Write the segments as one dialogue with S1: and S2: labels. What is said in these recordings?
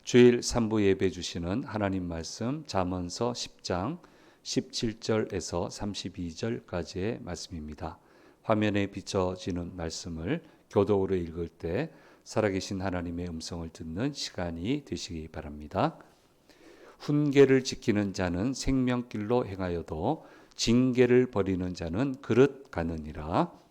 S1: 주일 3부 예배 주시는 하나님 말씀 잠언서 10장 17절에서 32절까지의 말씀입니다. 화면에 비춰지는 말씀을 교독으로 읽을 때 살아계신 하나님의 음성을 듣는 시간이 되시기 바랍니다. 훈계를 지키는 자는 생명길로 행하여도 징계를 버리는 자는 그릇 가느니라.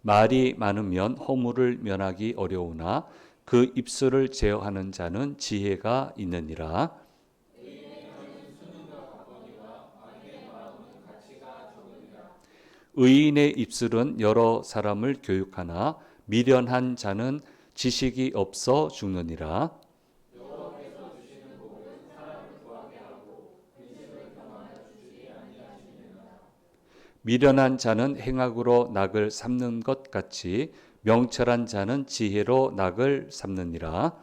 S1: 말이 많으면 허물을 면하기 어려우나 그 입술을 제어하는 자는 지혜가 있느니라. 의인의 입술은 여러 사람을 교육하나 미련한 자는 지식이 없어 죽느니라. 미련한 자는 행악으로 낙을 삼는 것 같이 명철한 자는 지혜로 낙을 삼느니라.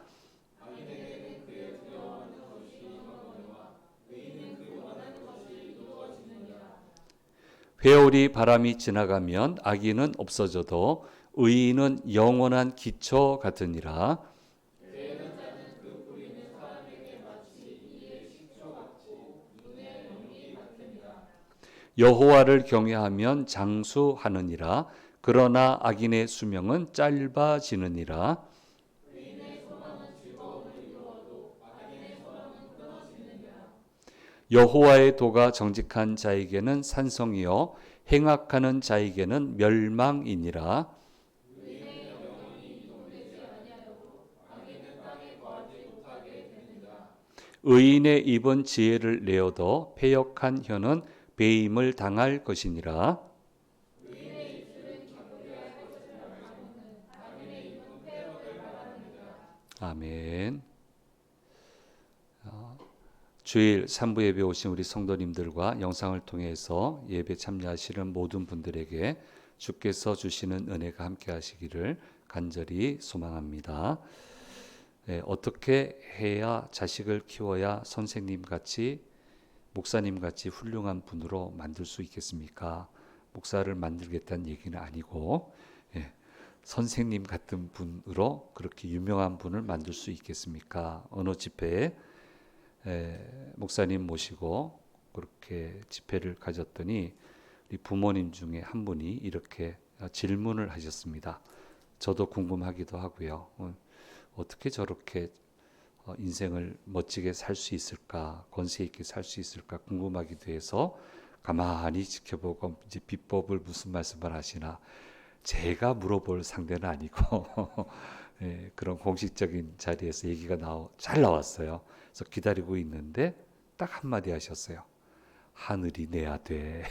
S1: 회오리 바람이 지나가면 악인은 없어져도 의인은 영원한 기초 같으니라. 여호와를 경외하면 장수하느니라. 그러나 악인의 수명은 짧아지느니라. 여호와의 도가 정직한 자에게는 산성이요 행악하는 자에게는 멸망이니라. 의인의 입은 지혜를 내어도 패역한 혀는 배임을 당할 것이니라. 아멘. 주일 3부 예배 오신 우리 성도님들과 영상을 통해서 예배 참여하시는 모든 분들에게 주께서 주시는 은혜가 함께 하시기를 간절히 소망합니다. 어떻게 해야 자식을 키워야 선생님같이 목사님같이 훌륭한 분으로 만들 수 있겠습니까? 목사를 만들겠다는 얘기는 아니고 선생님 같은 분으로 그렇게 유명한 분을 만들 수 있겠습니까? 어느 집회에 목사님 모시고 그렇게 집회를 가졌더니 우리 부모님 중에 한 분이 이렇게 질문을 하셨습니다. 저도 궁금하기도 하고요. 어떻게 저렇게 인생을 멋지게 살 수 있을까, 권세 있게 살 수 있을까 궁금하기도 해서 가만히 지켜보고 이제 비법을 무슨 말씀을 하시나 제가 물어볼 상대는 아니고 그런 공식적인 자리에서 얘기가 잘 나왔어요. 그래서 기다리고 있는데 딱 한마디 하셨어요. 하늘이 내야 돼.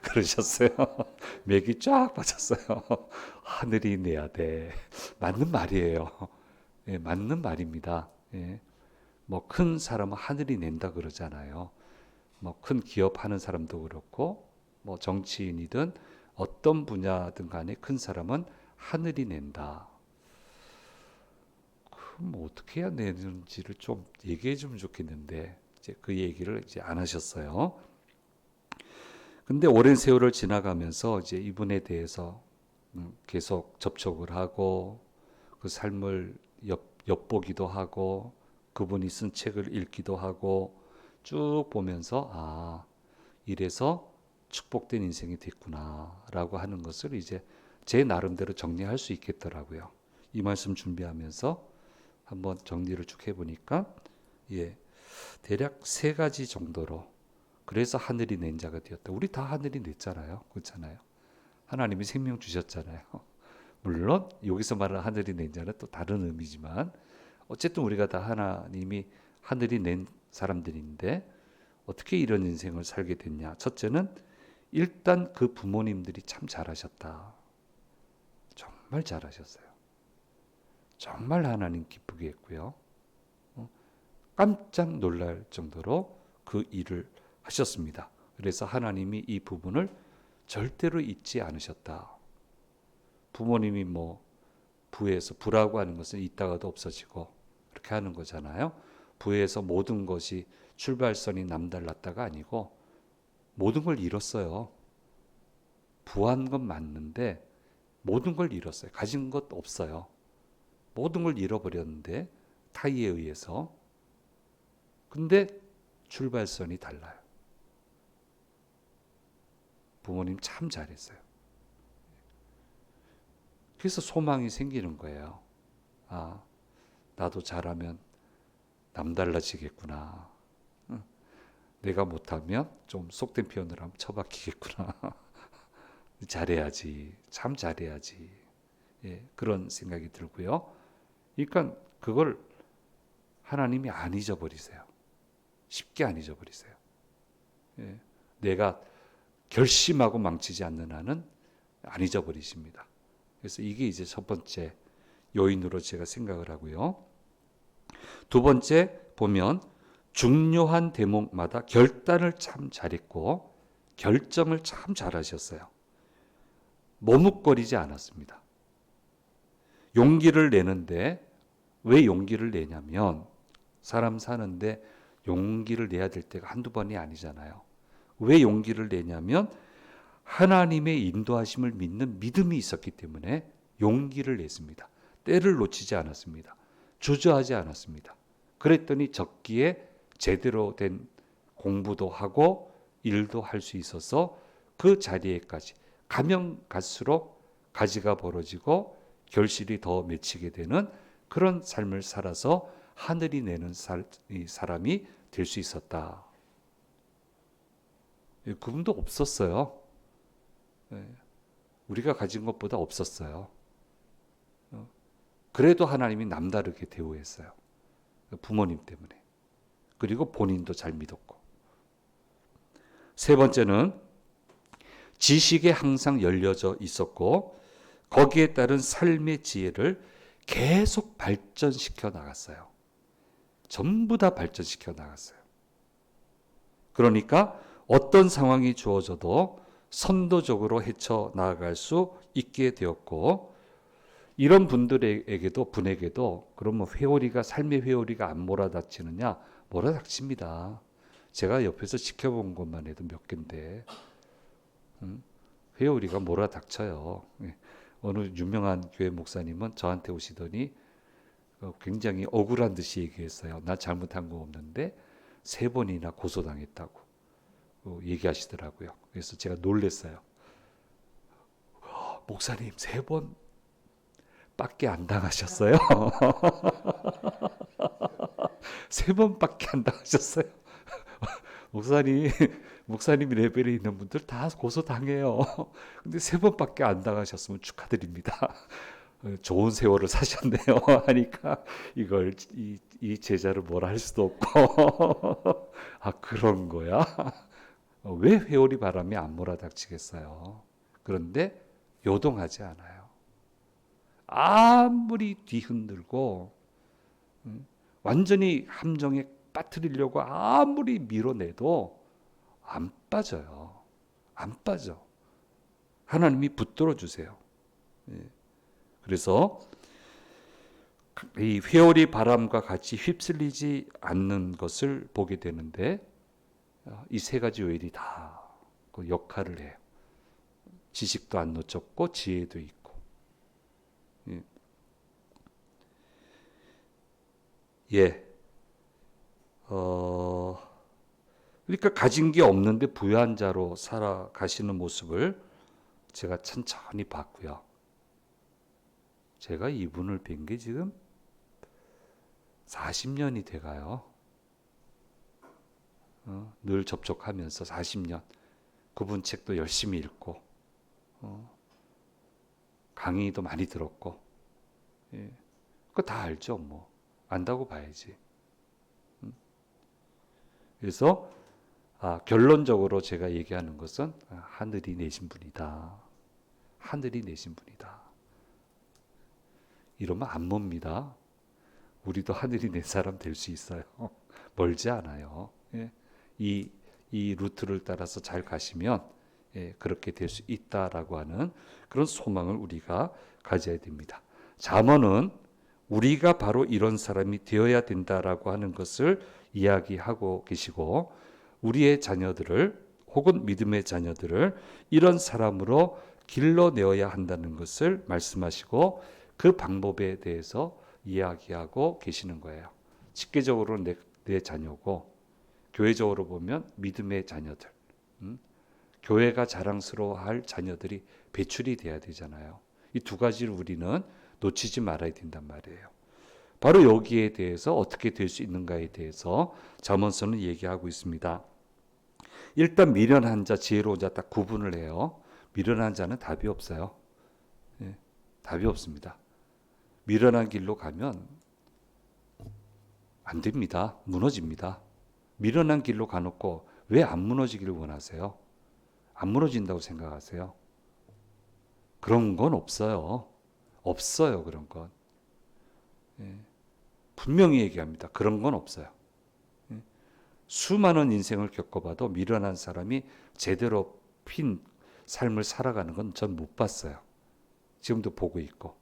S1: 그러셨어요. 맥이 쫙 빠졌어요. 하늘이 내야 돼. 맞는 말이에요. 맞는 말입니다. 뭐 큰 사람은 하늘이 낸다 그러잖아요. 뭐 큰 기업 하는 사람도 그렇고 뭐 정치인이든 어떤 분야든 간에 큰 사람은 하늘이 낸다. 그럼 어떻게 해야 내는지를 좀 얘기해 주면 좋겠는데 이제 그 얘기를 이제 안 하셨어요. 근데 오랜 세월을 지나가면서 이제 이분에 대해서 계속 접촉을 하고 그 삶을 엿보기도 하고 그분이 쓴 책을 읽기도 하고 쭉 보면서 이래서 축복된 인생이 됐구나라고 하는 것을 이제 제 나름대로 정리할 수 있겠더라고요. 이 말씀 준비하면서 한번 정리를 쭉 해보니까 대략 세 가지 정도로 그래서 하늘이 낸 자가 되었다. 우리 다 하늘이 냈잖아요. 그렇잖아요. 하나님이 생명 주셨잖아요. 물론 여기서 말하는 하늘이 낸 자는 또 다른 의미지만 어쨌든 우리가 다 하나님이 하늘이 낸 사람들인데 어떻게 이런 인생을 살게 됐냐. 첫째는 일단 그 부모님들이 참 잘하셨다. 정말 잘하셨어요. 정말 하나님 기쁘게 했고요. 깜짝 놀랄 정도로 그 일을 하셨습니다. 그래서 하나님이 이 부분을 절대로 잊지 않으셨다. 부모님이 뭐 부에서 부라고 하는 것은 있다가도 없어지고 그렇게 하는 거잖아요. 부에서 모든 것이 출발선이 남달랐다가 아니고 모든 걸 잃었어요. 부한 건 맞는데 모든 걸 잃었어요. 가진 것 없어요. 모든 걸 잃어버렸는데 타이에 의해서. 근데 출발선이 달라요. 부모님 참 잘했어요. 그래서 소망이 생기는 거예요. 아, 나도 잘하면 남달라지겠구나. 내가 못하면 좀 속된 표현을 하면 처박히겠구나. 잘해야지. 참 잘해야지. 예, 그런 생각이 들고요. 그러니까 그걸 하나님이 안 잊어버리세요. 쉽게 안 잊어버리세요. 예, 내가 결심하고 망치지 않는 한은 안 잊어버리십니다. 그래서 이게 이제 첫 번째 요인으로 제가 생각을 하고요. 두 번째 보면 중요한 대목마다 결단을 참 잘했고 결정을 참 잘하셨어요. 머뭇거리지 않았습니다. 용기를 내는데 왜 용기를 내냐면 사람 사는데 용기를 내야 될 때가 한두 번이 아니잖아요. 왜 용기를 내냐면 하나님의 인도하심을 믿는 믿음이 있었기 때문에 용기를 냈습니다. 때를 놓치지 않았습니다. 주저하지 않았습니다. 그랬더니 적기에 제대로 된 공부도 하고 일도 할 수 있어서 그 자리에까지 가면 갈수록 가지가 벌어지고 결실이 더 맺히게 되는 그런 삶을 살아서 하늘이 내는 사람이 될 수 있었다. 그분도 없었어요. 우리가 가진 것보다 없었어요. 그래도 하나님이 남다르게 대우했어요. 부모님 때문에. 그리고 본인도 잘 믿었고. 세 번째는 지식에 항상 열려져 있었고 거기에 따른 삶의 지혜를 계속 발전시켜 나갔어요. 전부 다 발전시켜 나갔어요. 그러니까 어떤 상황이 주어져도 선도적으로 헤쳐나갈 수 있게 되었고 이런 분에게도 그러면 회오리가 삶의 회오리가 안 몰아닥치느냐? 몰아닥칩니다. 제가 옆에서 지켜본 것만 해도 몇 개인데 회오리가 몰아닥쳐요. 어느 유명한 교회 목사님은 저한테 오시더니 굉장히 억울한 듯이 얘기했어요. 나 잘못한 거 없는데 3번이나 고소당했다고 얘기하시더라고요. 그래서 제가 놀랐어요. 목사님 3번 밖에 안 당하셨어요? 3번밖에 안 당하셨어요? 목사님 레벨에 있는 분들 다 고소당해요. 근데 3번밖에 안 당하셨으면 축하드립니다. 좋은 세월을 사셨네요. 하니까 이걸 이 제자를 뭐라 할 수도 없고 아 그런 거야? 왜 회오리 바람이 안 몰아닥치겠어요? 그런데 요동하지 않아요. 아무리 뒤흔들고 완전히 함정에 빠뜨리려고 아무리 밀어내도 안 빠져요. 안 빠져. 하나님이 붙들어 주세요. 그래서 이 회오리 바람과 같이 휩쓸리지 않는 것을 보게 되는데 이 3가지 요인이 다 그 역할을 해요. 지식도 안 놓쳤고 지혜도 있고. 예. 그러니까 가진 게 없는데 부유한 자로 살아가시는 모습을 제가 천천히 봤고요. 제가 이분을 뵌 게 지금 40년이 돼가요. 늘 접촉하면서 40년. 그분 책도 열심히 읽고 강의도 많이 들었고 그거 다 알죠. 뭐 안다고 봐야지. 그래서 결론적으로 제가 얘기하는 것은 하늘이 내신 분이다. 하늘이 내신 분이다. 이러면 안 멉니다. 우리도 하늘이 낸 사람 될 수 있어요. 멀지 않아요. 이 루트를 따라서 잘 가시면 그렇게 될 수 있다라고 하는 그런 소망을 우리가 가져야 됩니다. 잠언은 우리가 바로 이런 사람이 되어야 된다라고 하는 것을 이야기하고 계시고 우리의 자녀들을 혹은 믿음의 자녀들을 이런 사람으로 길러내어야 한다는 것을 말씀하시고 그 방법에 대해서 이야기하고 계시는 거예요. 직계적으로는 내 자녀고 교회적으로 보면 믿음의 자녀들, 교회가 자랑스러워할 자녀들이 배출이 돼야 되잖아요. 이 두 가지를 우리는 놓치지 말아야 된단 말이에요. 바로 여기에 대해서 어떻게 될 수 있는가에 대해서 잠언서는 얘기하고 있습니다. 일단 미련한 자, 지혜로운 자 딱 구분을 해요. 미련한 자는 답이 없어요. 예, 답이 없습니다. 미련한 길로 가면 안 됩니다. 무너집니다. 미련한 길로 가놓고 왜 안 무너지기를 원하세요? 안 무너진다고 생각하세요? 그런 건 없어요. 없어요, 그런 건. 예, 분명히 얘기합니다. 그런 건 없어요. 예, 수많은 인생을 겪어봐도 미련한 사람이 제대로 핀 삶을 살아가는 건 전 못 봤어요. 지금도 보고 있고.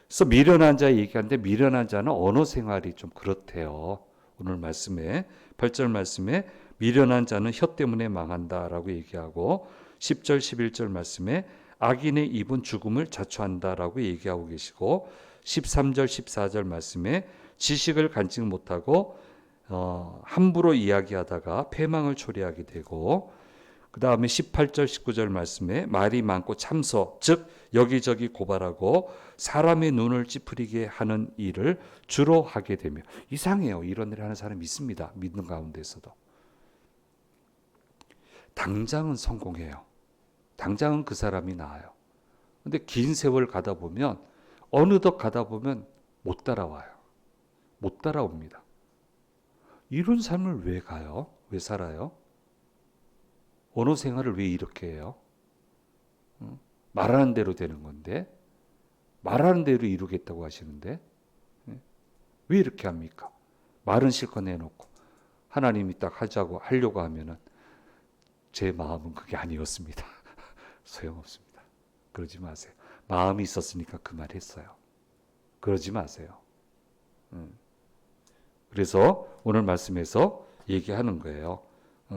S1: 그래서 미련한 자 얘기하는데 미련한 자는 언어 생활이 좀 그렇대요. 오늘 말씀에 8절 말씀에 미련한 자는 혀 때문에 망한다라고 얘기하고 10절 11절 말씀에 악인의 입은 죽음을 자초한다라고 얘기하고 계시고 13절 14절 말씀에 지식을 간직 못하고 함부로 이야기하다가 패망을 초래하게 되고 그 다음에 18절 19절 말씀에 말이 많고 참소 즉 여기저기 고발하고 사람의 눈을 찌푸리게 하는 일을 주로 하게 되며 이상해요. 이런 일을 하는 사람이 있습니다. 믿는 가운데서도. 당장은 성공해요. 당장은 그 사람이 나아요. 근데 긴 세월 가다 보면 어느덧 가다 보면 못 따라와요. 못 따라옵니다. 이런 삶을 왜 가요? 왜 살아요? 언어 생활을 왜 이렇게 해요? 말하는 대로 되는 건데 말하는 대로 이루겠다고 하시는데 왜 이렇게 합니까? 말은 실컷 내놓고 하나님이 딱 하려고 하면은 제 마음은 그게 아니었습니다. 소용없습니다. 그러지 마세요. 마음이 있었으니까 그 말 했어요. 그러지 마세요. 그래서 오늘 말씀에서 얘기하는 거예요.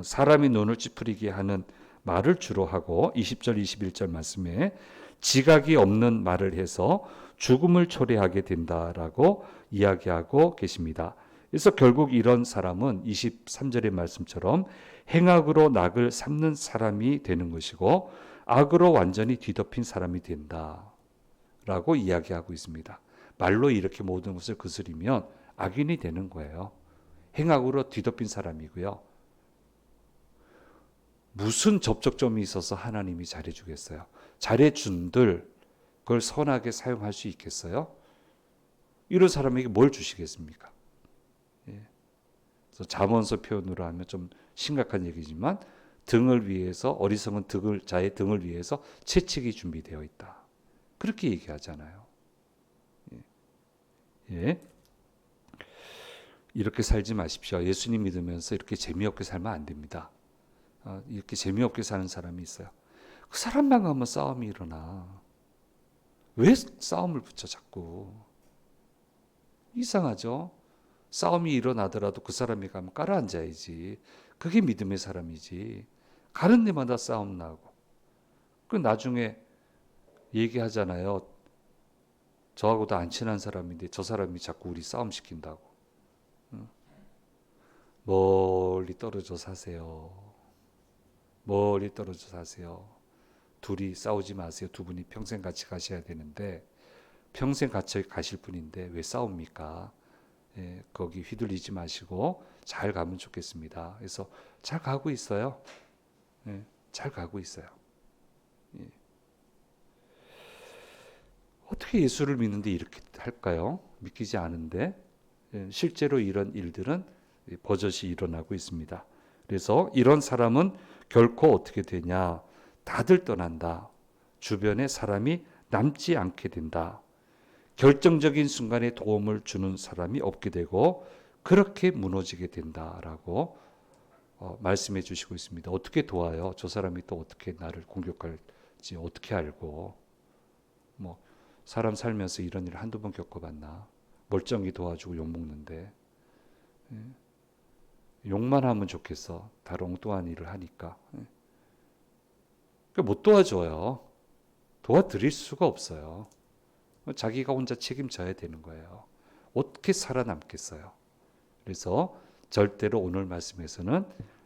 S1: 사람이 눈을 찌푸리게 하는 말을 주로 하고 20절 21절 말씀에 지각이 없는 말을 해서 죽음을 초래하게 된다라고 이야기하고 계십니다. 그래서 결국 이런 사람은 23절의 말씀처럼 행악으로 낙을 삼는 사람이 되는 것이고 악으로 완전히 뒤덮인 사람이 된다라고 이야기하고 있습니다. 말로 이렇게 모든 것을 거스리면 악인이 되는 거예요. 행악으로 뒤덮인 사람이고요. 무슨 접촉점이 있어서 하나님이 잘해주겠어요? 잘해준들 그걸 선하게 사용할 수 있겠어요? 이런 사람에게 뭘 주시겠습니까? 예. 그래서 잠언서 표현으로 하면 좀 심각한 얘기지만 등을 위해서 어리석은 자의 등을 위해서 채찍이 준비되어 있다. 그렇게 얘기하잖아요. 예. 예. 이렇게 살지 마십시오. 예수님 믿으면서 이렇게 재미없게 살면 안 됩니다. 이렇게 재미없게 사는 사람이 있어요. 그 사람만 가면 싸움이 일어나. 왜 싸움을 붙여 자꾸. 이상하죠? 싸움이 일어나더라도 그 사람이 가면 깔아앉아야지. 그게 믿음의 사람이지. 가는 데마다 싸움 나고. 그 나중에 얘기하잖아요. 저하고도 안 친한 사람인데 저 사람이 자꾸 우리 싸움 시킨다고. 멀리 떨어져 사세요. 멀리 떨어져 사세요. 둘이 싸우지 마세요. 두 분이 평생 같이 가셔야 되는데 평생 같이 가실 분인데 왜 싸웁니까? 예, 거기 휘둘리지 마시고 잘 가면 좋겠습니다. 그래서 잘 가고 있어요. 예, 잘 가고 있어요. 예. 어떻게 예수를 믿는데 이렇게 할까요? 믿기지 않은데 예, 실제로 이런 일들은 버젓이 일어나고 있습니다. 그래서 이런 사람은 결코 어떻게 되냐? 다들 떠난다. 주변에 사람이 남지 않게 된다. 결정적인 순간에 도움을 주는 사람이 없게 되고 그렇게 무너지게 된다라고 말씀해 주시고 있습니다. 어떻게 도와요? 저 사람이 또 어떻게 나를 공격할지 어떻게 알고 뭐 사람 살면서 이런 일을 한두 번 겪어봤나? 멀쩡히 도와주고 욕먹는데 욕만 하면 좋겠어. 다른 엉뚱한 일을 하니까. 못 도와줘요. 도와드릴 수가 없어요. 자기가 혼자 책임져야 되는 거예요. 어떻게 살아남겠어요? 그래서 절대로 오늘 말씀에서는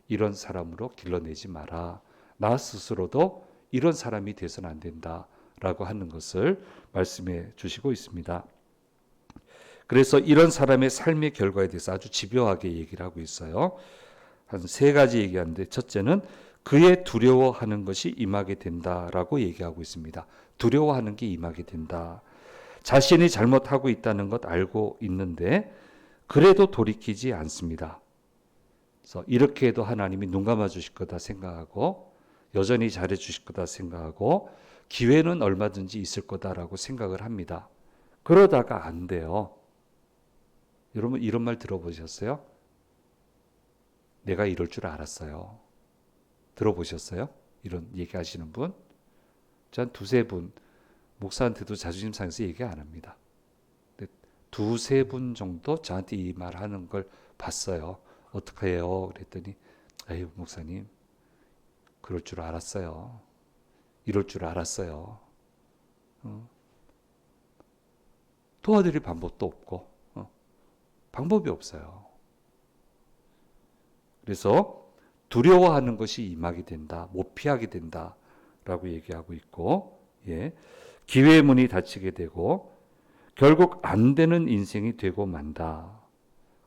S1: 이런 사람으로 길러내지 마라. 나 스스로도 이런 사람이 돼서는 안 된다라고 하는 것을 말씀해 주시고 있습니다. 그래서 이런 사람의 삶의 결과에 대해서 아주 집요하게 얘기를 하고 있어요. 한 세 가지 얘기하는데, 첫째는 그의 두려워하는 것이 임하게 된다라고 얘기하고 있습니다. 두려워하는 게 임하게 된다. 자신이 잘못하고 있다는 것 알고 있는데 그래도 돌이키지 않습니다. 그래서 이렇게 해도 하나님이 눈 감아 주실 거다 생각하고, 여전히 잘해 주실 거다 생각하고, 기회는 얼마든지 있을 거다라고 생각을 합니다. 그러다가 안 돼요. 여러분 이런 말 들어보셨어요? 내가 이럴 줄 알았어요. 들어보셨어요? 이런 얘기하시는 분? 전 두세 분, 목사한테도 자존심 상해서 얘기 안 합니다. 두세 분 정도 저한테 이 말 하는 걸 봤어요. 어떻게 해요? 그랬더니, 아유, 목사님, 그럴 줄 알았어요. 이럴 줄 알았어요. 도와드릴 방법도 없고, 방법이 없어요. 그래서 두려워하는 것이 임하게 된다, 못 피하게 된다라고 얘기하고 있고, 기회의 문이 닫히게 되고, 결국 안 되는 인생이 되고 만다.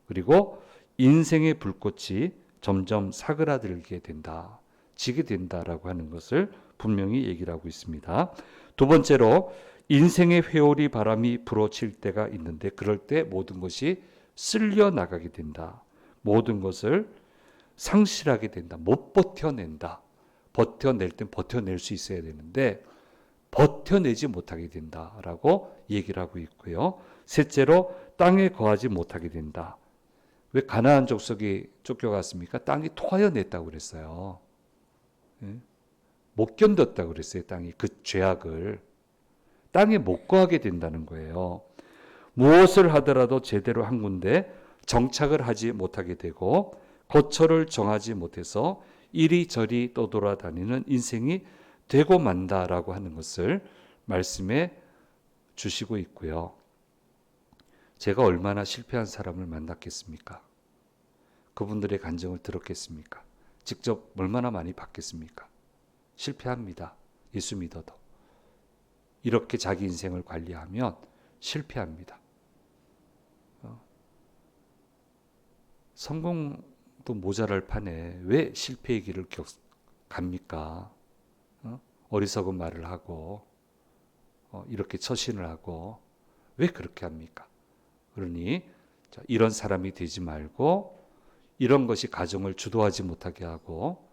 S1: 그리고 인생의 불꽃이 점점 사그라들게 된다, 지게 된다라고 하는 것을 분명히 얘기를 하고 있습니다. 두 번째로, 인생의 회오리 바람이 불어칠 때가 있는데 그럴 때 모든 것이 쓸려 나가게 된다. 모든 것을 상실하게 된다. 못 버텨낸다. 버텨낼 땐 버텨낼 수 있어야 되는데 버텨내지 못하게 된다라고 얘기를 하고 있고요. 셋째로, 땅에 거하지 못하게 된다. 왜 가나안 족속이 쫓겨갔습니까? 땅이 토하여 냈다고 그랬어요. 못 견뎠다고 그랬어요. 땅이 그 죄악을. 땅에 못 거하게 된다는 거예요. 무엇을 하더라도 제대로 한 군데 정착을 하지 못하게 되고 거처를 정하지 못해서 이리저리 떠돌아다니는 인생이 되고 만다라고 하는 것을 말씀해 주시고 있고요. 제가 얼마나 실패한 사람을 만났겠습니까? 그분들의 간증을 들었겠습니까? 직접 얼마나 많이 봤겠습니까? 실패합니다. 예수 믿어도. 이렇게 자기 인생을 관리하면 실패합니다. 성공도 모자랄 판에 왜 실패의 길을 갑니까? 어리석은 말을 하고 이렇게 처신을 하고 왜 그렇게 합니까? 그러니 이런 사람이 되지 말고, 이런 것이 가정을 주도하지 못하게 하고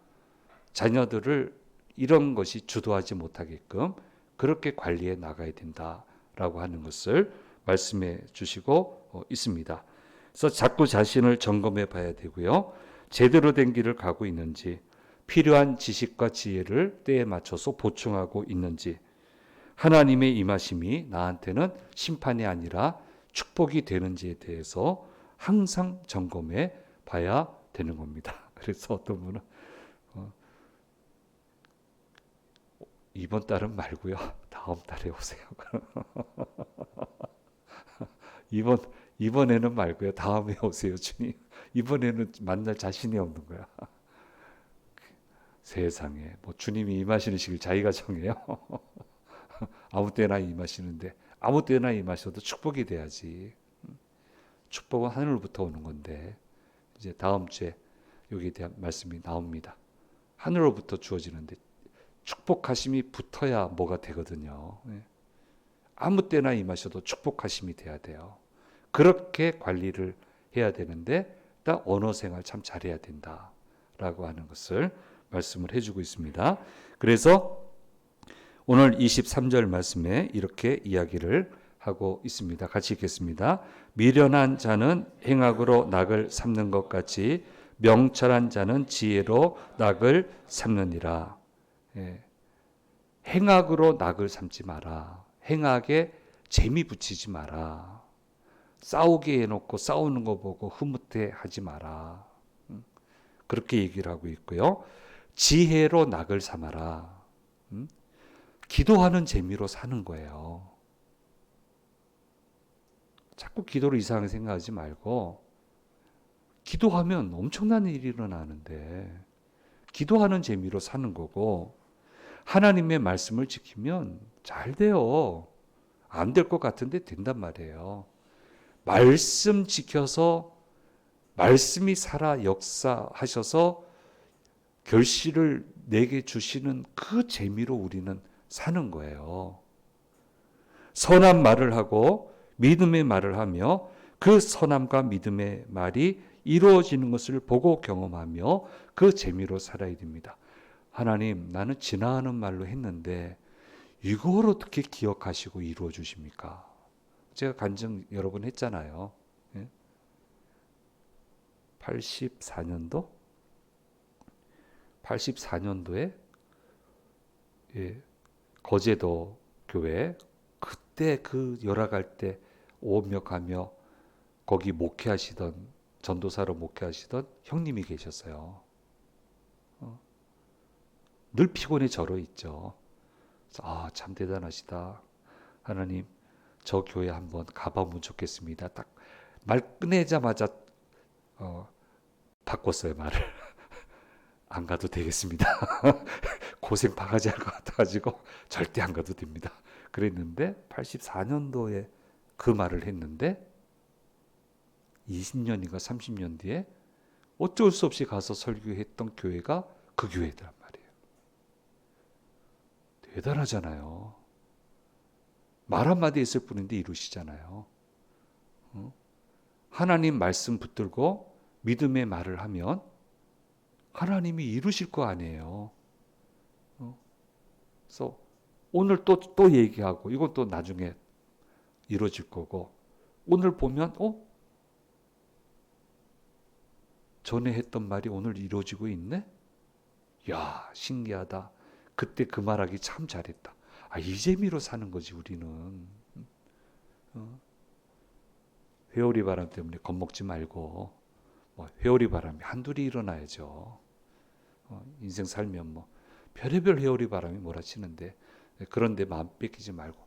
S1: 자녀들을 이런 것이 주도하지 못하게끔 그렇게 관리해 나가야 된다라고 하는 것을 말씀해 주시고 있습니다. 그래서 자꾸 자신을 점검해 봐야 되고요. 제대로 된 길을 가고 있는지, 필요한 지식과 지혜를 때에 맞춰서 보충하고 있는지, 하나님의 임하심이 나한테는 심판이 아니라 축복이 되는지에 대해서 항상 점검해 봐야 되는 겁니다. 그래서 어떤 분은 이번 달은 말고요, 다음 달에 오세요. 이번에는 말고요, 다음에 오세요, 주님. 이번에는 만날 자신이 없는 거야. 세상에, 뭐 주님이 임하시는 시기를 자기가 정해요. 아무 때나 임하시는데, 아무 때나 임하셔도 축복이 돼야지. 축복은 하늘로부터 오는 건데, 이제 다음 주에 여기에 대한 말씀이 나옵니다. 하늘로부터 주어지는데 축복하심이 붙어야 뭐가 되거든요. 아무 때나 임하셔도 축복하심이 돼야 돼요. 그렇게 관리를 해야 되는데, 딱 언어 생활 참 잘해야 된다라고 하는 것을 말씀을 해주고 있습니다. 그래서 오늘 23절 말씀에 이렇게 이야기를 하고 있습니다. 같이 읽겠습니다. 미련한 자는 행악으로 낙을 삼는 것 같이 명철한 자는 지혜로 낙을 삼느니라. 행악으로 낙을 삼지 마라. 행악에 재미 붙이지 마라. 싸우게 해놓고 싸우는 거 보고 흐뭇해 하지 마라. 그렇게 얘기를 하고 있고요. 지혜로 낙을 삼아라. 기도하는 재미로 사는 거예요. 자꾸 기도를 이상하게 생각하지 말고, 기도하면 엄청난 일이 일어나는데 기도하는 재미로 사는 거고, 하나님의 말씀을 지키면 잘 돼요. 안 될 것 같은데 된단 말이에요. 말씀 지켜서 말씀이 살아 역사하셔서 결실을 내게 주시는 그 재미로 우리는 사는 거예요. 선한 말을 하고 믿음의 말을 하며 그 선함과 믿음의 말이 이루어지는 것을 보고 경험하며 그 재미로 살아야 됩니다. 하나님, 나는 지나가는 말로 했는데 이걸 어떻게 기억하시고 이루어 주십니까? 제가 간증 여러 번 했잖아요. 84년도? 84년도에 거제도 교회, 그때 그 열악할 때 오업역하며 거기 목회하시던, 전도사로 목회하시던 형님이 계셨어요. 늘 피곤에 절어 있죠. 참 대단하시다. 하나님, 저 교회 한번 가보면 좋겠습니다. 딱 말 끝내자마자 바꿨어요, 말을. 안 가도 되겠습니다. 고생 바가지 할 것 같아가지고 절대 안 가도 됩니다. 그랬는데 84년도에 그 말을 했는데 20년인가 30년 뒤에 어쩔 수 없이 가서 설교했던 교회가 그 교회더란 말이에요. 대단하잖아요. 말 한마디 있을 뿐인데 이루시잖아요. 하나님 말씀 붙들고 믿음의 말을 하면 하나님이 이루실 거 아니에요. 그래서 오늘 또 얘기하고 이건 또 나중에 이루어질 거고, 오늘 보면 전에 했던 말이 오늘 이루어지고 있네? 야, 신기하다. 그때 그 말하기 참 잘했다. 이 재미로 사는 거지 우리는. 회오리 바람 때문에 겁먹지 말고, 회오리 바람이 한둘이 일어나야죠. 인생 살면 별의별 회오리 바람이 몰아치는데, 그런데 마음 뺏기지 말고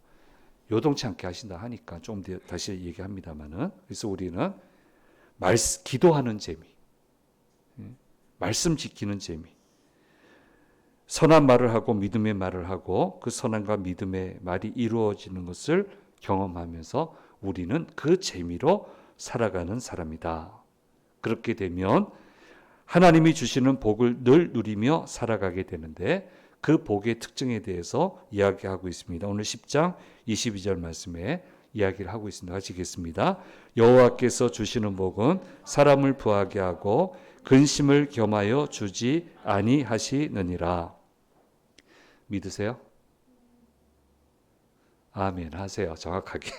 S1: 요동치 않게 하신다 하니까 좀 더 다시 얘기합니다만은, 그래서 우리는 기도하는 재미, 말씀 지키는 재미, 선한 말을 하고 믿음의 말을 하고 그 선함과 믿음의 말이 이루어지는 것을 경험하면서 우리는 그 재미로 살아가는 사람이다. 그렇게 되면 하나님이 주시는 복을 늘 누리며 살아가게 되는데, 그 복의 특징에 대해서 이야기하고 있습니다. 오늘 10장 22절 말씀에 이야기를 하고 있습니다. 같이 읽겠습니다. 여호와께서 주시는 복은 사람을 부하게 하고 근심을 겸하여 주지 아니하시느니라. 믿으세요? 아멘 하세요. 정확하게.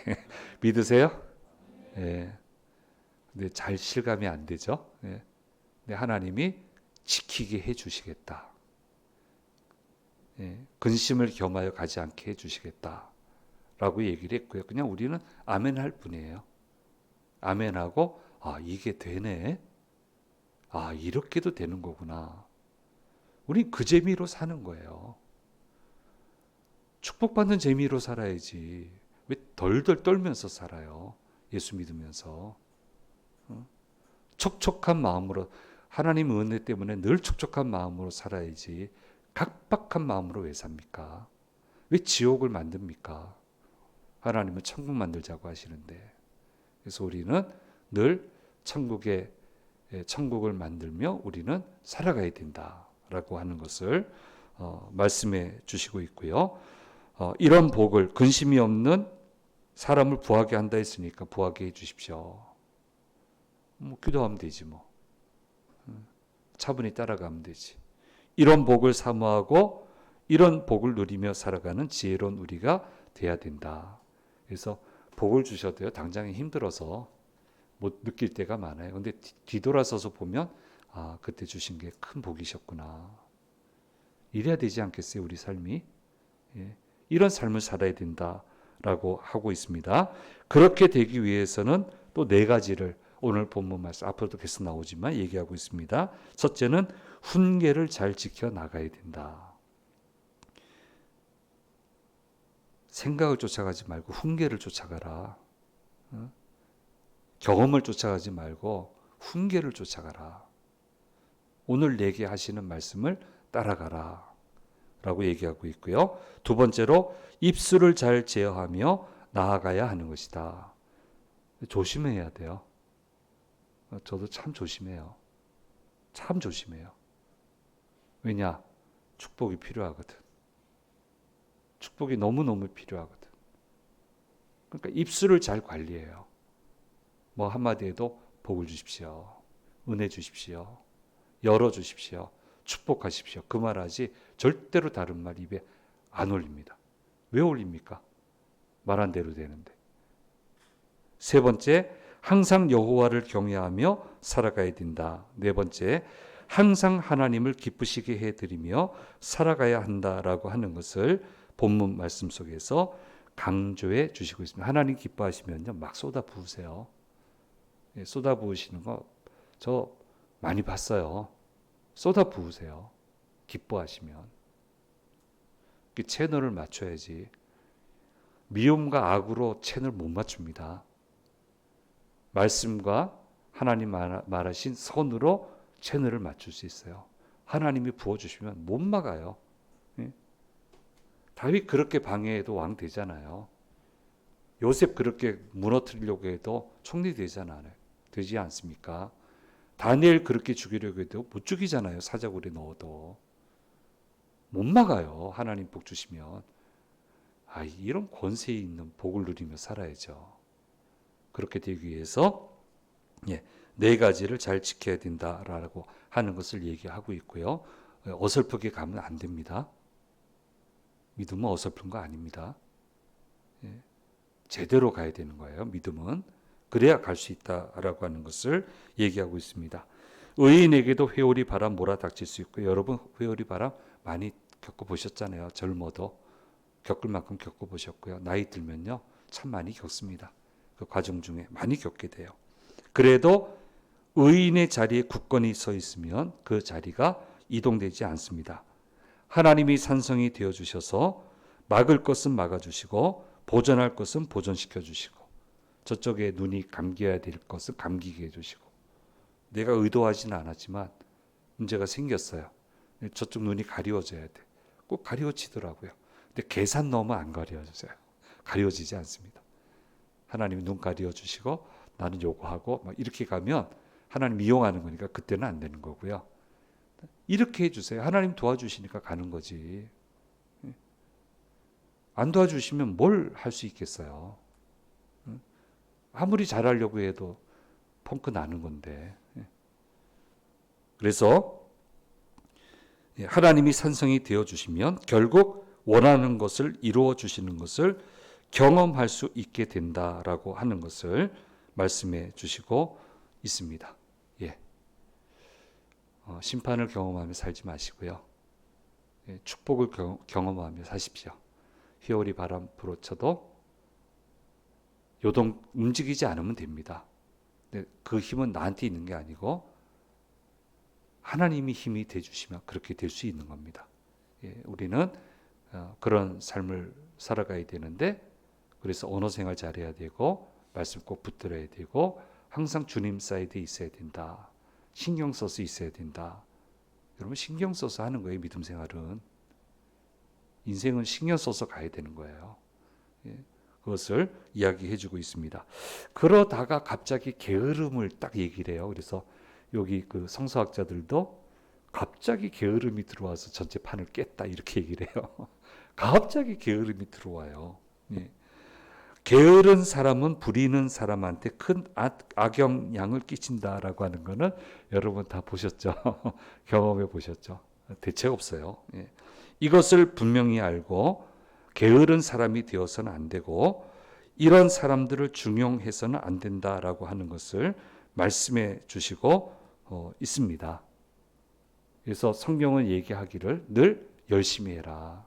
S1: 믿으세요? 예. 근데 잘 실감이 안 되죠? 예. 근데 하나님이 지키게 해 주시겠다. 예. 근심을 겸하여 가지 않게 해 주시겠다. 라고 얘기를 했고요. 그냥 우리는 아멘 할 뿐이에요. 아멘하고, 이게 되네. 이렇게도 되는 거구나. 우린 그 재미로 사는 거예요. 축복받는 재미로 살아야지. 왜 덜덜 떨면서 살아요? 예수 믿으면서. 촉촉한 마음으로, 하나님 은혜 때문에 늘 촉촉한 마음으로 살아야지. 각박한 마음으로 왜 삽니까? 왜 지옥을 만듭니까? 하나님은 천국 만들자고 하시는데. 그래서 우리는 늘 천국을 만들며 우리는 살아가야 된다라고 하는 것을 말씀해 주시고 있고요. 이런 복을, 근심이 없는 사람을 부하게 한다 했으니까 부하게 해 주십시오. 기도하면 되지 차분히 따라가면 되지. 이런 복을 사모하고 이런 복을 누리며 살아가는 지혜로운 우리가 돼야 된다. 그래서 복을 주셔도요, 당장에 힘들어서 못 느낄 때가 많아요. 근데 뒤돌아서서 보면 그때 주신 게 큰 복이셨구나. 이래야 되지 않겠어요, 우리 삶이? 예. 이런 삶을 살아야 된다라고 하고 있습니다. 그렇게 되기 위해서는 또 4가지를 오늘 본문 말씀 앞으로도 계속 나오지만 얘기하고 있습니다. 첫째는 훈계를 잘 지켜 나가야 된다. 생각을 쫓아가지 말고 훈계를 쫓아가라. 경험을 쫓아가지 말고 훈계를 쫓아가라. 오늘 내게 하시는 말씀을 따라가라. 라고 얘기하고 있고요. 두 번째로 입술을 잘 제어하며 나아가야 하는 것이다. 조심해야 돼요. 저도 참 조심해요. 참 조심해요. 왜냐? 축복이 필요하거든. 축복이 너무너무 필요하거든. 그러니까 입술을 잘 관리해요. 뭐 한마디 해도 복을 주십시오. 은혜 주십시오. 열어 주십시오. 축복하십시오. 그 말하지 절대로 다른 말 입에 안 올립니다. 왜 올립니까? 말한 대로 되는데. 세 번째, 항상 여호와를 경외하며 살아가야 된다. 네 번째, 항상 하나님을 기쁘시게 해드리며 살아가야 한다라고 하는 것을 본문 말씀 속에서 강조해 주시고 있습니다. 하나님 기뻐하시면요, 막 쏟아 부으세요. 쏟아 부으시는 거 저 많이 봤어요. 쏟아 부으세요. 기뻐하시면. 채널을 맞춰야지. 미움과 악으로 채널 못 맞춥니다. 말씀과 하나님 말하신 선으로 채널을 맞출 수 있어요. 하나님이 부어주시면 못 막아요. 다윗 그렇게 방해해도 왕 되잖아요. 요셉 그렇게 무너뜨리려고 해도 총리 되잖아요. 되지 않습니까? 다니엘 그렇게 죽이려고 해도 못 죽이잖아요. 사자굴에 넣어도. 못 막아요. 하나님 복 주시면. 이런 권세 있는 복을 누리며 살아야죠. 그렇게 되기 위해서 네 가지를 잘 지켜야 된다라고 하는 것을 얘기하고 있고요. 어설프게 가면 안 됩니다. 믿음은 어설픈 거 아닙니다. 제대로 가야 되는 거예요. 믿음은. 그래야 갈 수 있다라고 하는 것을 얘기하고 있습니다. 의인에게도 회오리 바람 몰아닥칠 수 있고, 여러분 회오리 바람 많이 겪어보셨잖아요. 젊어도 겪을 만큼 겪어보셨고요. 나이 들면요 참 많이 겪습니다. 그 과정 중에 많이 겪게 돼요. 그래도 의인의 자리에 굳건히 서 있으면 그 자리가 이동되지 않습니다. 하나님이 산성이 되어주셔서 막을 것은 막아주시고 보존할 것은 보존시켜 주시고, 저쪽에 눈이 감겨야 될 것을 감기게 해주시고, 내가 의도하지는 않았지만 문제가 생겼어요. 저쪽 눈이 가리워져야 돼. 꼭 가리워지더라고요. 근데 계산 넣으면 안 가리워져요. 가리워지지 않습니다. 하나님이 눈 가리워주시고 나는 요구하고 막 이렇게 가면 하나님 이용하는 거니까 그때는 안 되는 거고요. 이렇게 해주세요. 하나님 도와주시니까 가는 거지. 안 도와주시면 뭘 할 수 있겠어요. 아무리 잘하려고 해도 펑크 나는 건데. 그래서 하나님이 산성이 되어주시면 결국 원하는 것을 이루어 주시는 것을 경험할 수 있게 된다라고 하는 것을 말씀해 주시고 있습니다. 심판을 경험하며 살지 마시고요. 축복을 경험하며 사십시오. 회오리 바람 불어쳐도 요동 움직이지 않으면 됩니다. 그 힘은 나한테 있는 게 아니고 하나님이 힘이 돼주시면 그렇게 될 수 있는 겁니다. 우리는 그런 삶을 살아가야 되는데, 그래서 언어 생활 잘해야 되고 말씀 꼭 붙들어야 되고 항상 주님 사이드에 있어야 된다. 신경 써서 있어야 된다. 여러분 신경 써서 하는 거예요. 믿음 생활은. 인생은 신경 써서 가야 되는 거예요. 그것을 이야기해 주고 있습니다. 그러다가 갑자기 게으름을 딱 얘기를 해요. 그래서 여기 그 성서학자들도 갑자기 게으름이 들어와서 전체 판을 깼다 이렇게 얘기를 해요. 갑자기 게으름이 들어와요. 게으른 사람은 부리는 사람한테 큰 악영향을 끼친다라고 하는 거는 여러분 다 보셨죠? 경험해 보셨죠? 대책 없어요. 이것을 분명히 알고 게으른 사람이 되어서는 안 되고 이런 사람들을 중용해서는 안 된다라고 하는 것을 말씀해 주시고 있습니다. 그래서 성경은 얘기하기를 늘 열심히 해라.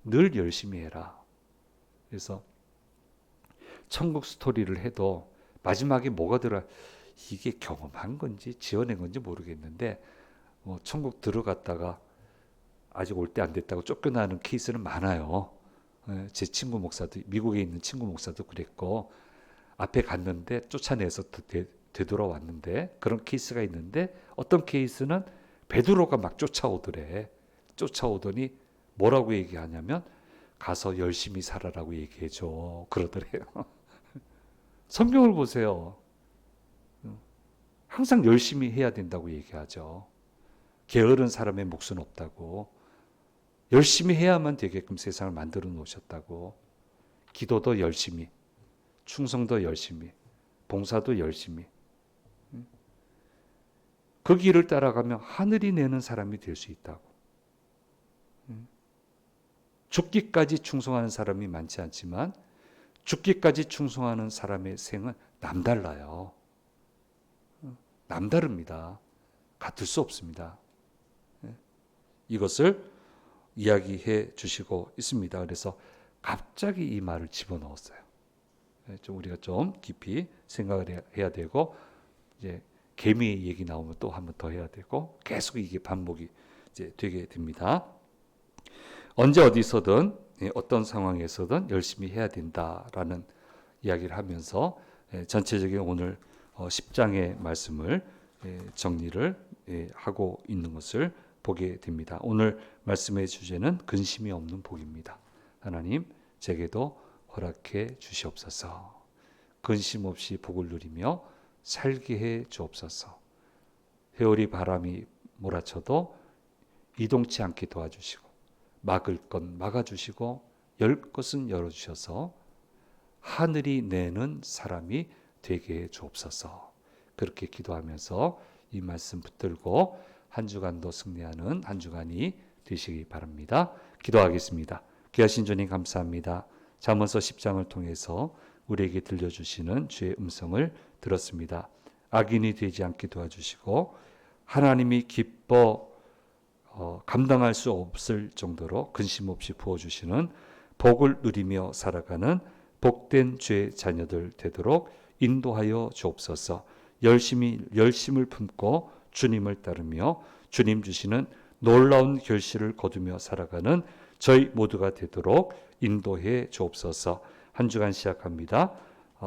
S1: 늘 열심히 해라. 그래서 천국 스토리를 해도 마지막에 뭐가 들어, 이게 경험한 건지 지어낸 건지 모르겠는데 천국 들어갔다가 아직 올 때 안 됐다고 쫓겨나는 케이스는 많아요. 제 친구 목사도, 미국에 있는 친구 목사도 그랬고, 앞에 갔는데 쫓아내서 되돌아왔는데, 그런 케이스가 있는데, 어떤 케이스는 베드로가 막 쫓아오더래. 쫓아오더니 뭐라고 얘기하냐면 가서 열심히 살아라고 얘기해줘 그러더래요. 성경을 보세요. 항상 열심히 해야 된다고 얘기하죠. 게으른 사람의 몫은 없다고. 열심히 해야만 되게끔 세상을 만들어 놓으셨다고. 기도도 열심히, 충성도 열심히, 봉사도 열심히. 그 길을 따라가면 하늘이 내는 사람이 될 수 있다고. 죽기까지 충성하는 사람이 많지 않지만 죽기까지 충성하는 사람의 생은 남달라요. 남다릅니다. 같을 수 없습니다. 이것을 이야기해 주시고 있습니다. 그래서 갑자기 이 말을 집어넣었어요. 우리가 좀 깊이 생각을 해야 되고, 이제 개미 얘기 나오면 또 한 번 더 해야 되고, 계속 이게 반복이 이제 되게 됩니다. 언제 어디서든 어떤 상황에서든 열심히 해야 된다라는 이야기를 하면서 전체적인 오늘 10장의 말씀을 정리를 하고 있는 것을 보게 됩니다. 오늘 말씀의 주제는 근심이 없는 복입니다. 하나님 제게도 허락해 주시옵소서. 근심 없이 복을 누리며 살게 해 주옵소서. 회오리 바람이 몰아쳐도 이동치 않게 도와주시고, 막을 건 막아주시고, 열 것은 열어주셔서 하늘이 내는 사람이 되게 해 주옵소서. 그렇게 기도하면서 이 말씀 붙들고 한 주간도 승리하는 한 주간이 되시기 바랍니다. 기도하겠습니다. 귀하신 주님 감사합니다. 잠언서 10장을 통해서 우리에게 들려주시는 주의 음성을 들었습니다. 악인이 되지 않게 도와주시고, 하나님이 기뻐 감당할 수 없을 정도로 근심 없이 부어주시는 복을 누리며 살아가는 복된 주의 자녀들 되도록 인도하여 주옵소서. 열심을 품고 주님을 따르며 주님 주시는 놀라운 결실을 거두며 살아가는 저희 모두가 되도록 인도해 주옵소서. 한 주간 시작합니다.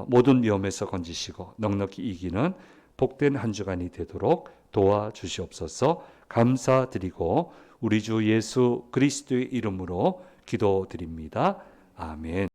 S1: 모든 위험에서 건지시고 넉넉히 이기는 복된 한 주간이 되도록 도와주시옵소서. 감사드리고 우리 주 예수 그리스도의 이름으로 기도드립니다. 아멘.